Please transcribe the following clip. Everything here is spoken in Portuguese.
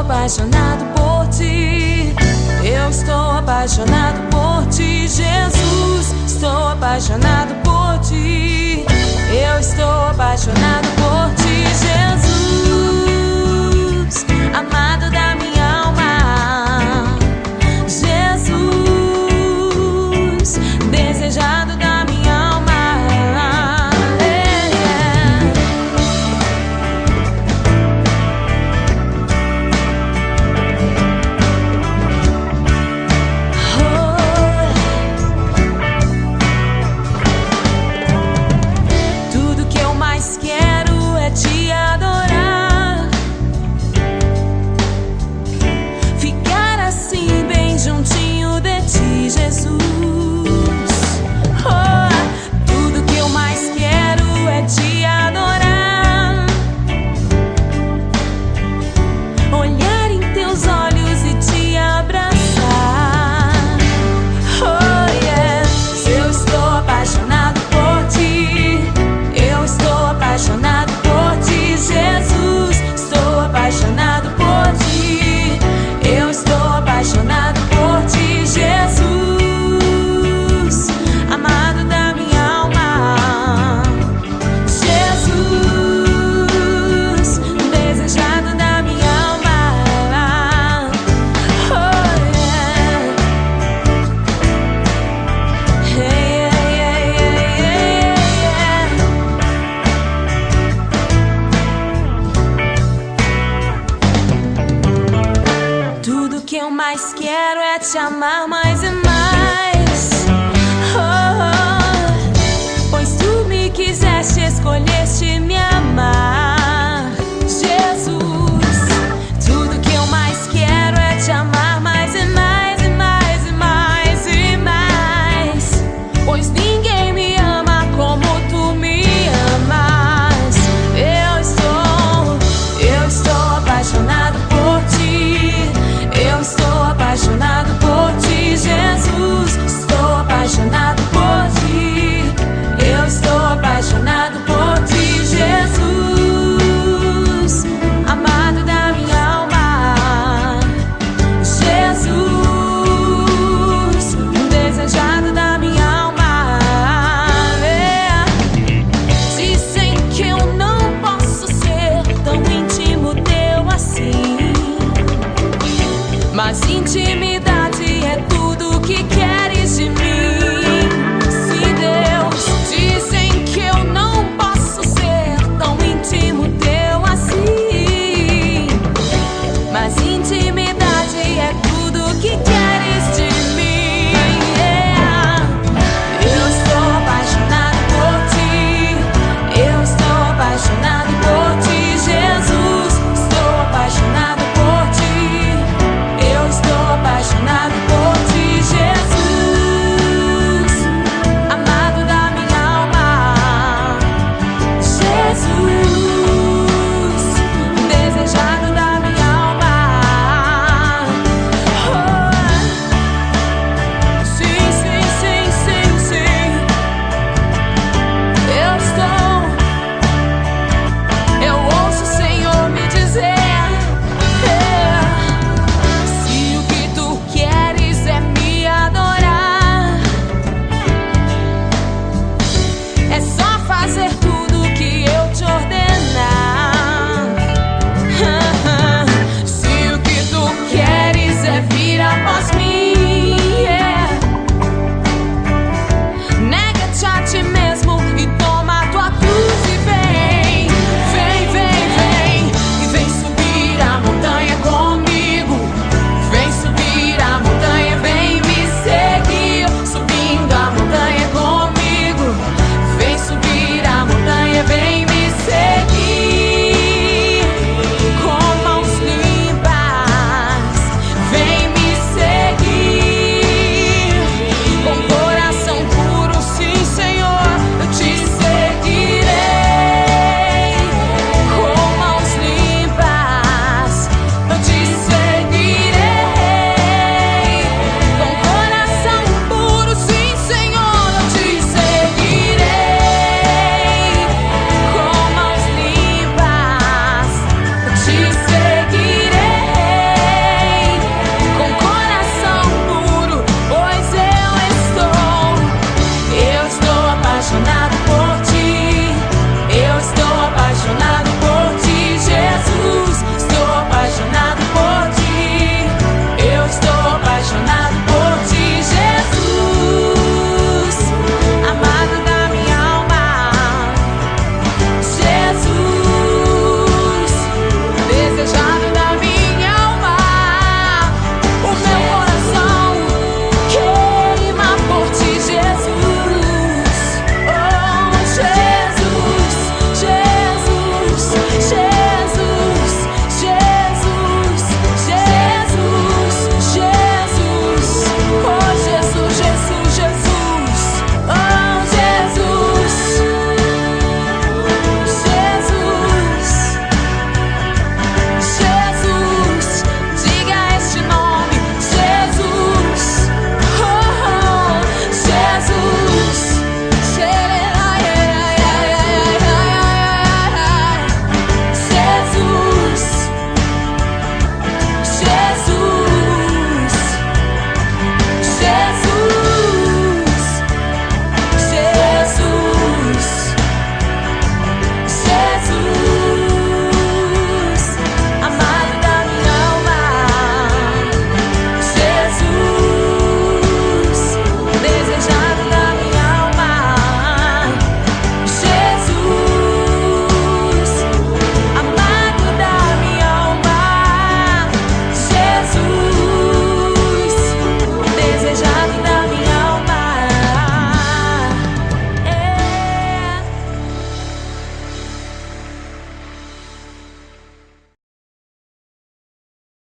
apaixonado por ti. Eu estou apaixonado por ti, Jesus. Estou apaixonado por ti. Eu estou apaixonado por ti, Jesus. Amado da minha alma, Jesus. Desejado da minha alma. Quero é te adorar, ficar assim bem juntinho de ti, Jesus. Oh, tudo que eu mais quero é te adorar, olhar em teus olhos e te abraçar. Oh, yeah. Se eu estou apaixonado por ti, eu estou apaixonado por ti, Jesus. Estou apaixonado por ti. Eu estou apaixonado por ti, Jesus. Amado da minha alma, Jesus. Desejado da minha alma. Oh, yeah. Hey, yeah, yeah, yeah, yeah. Tudo que eu mais quero é te amar mais.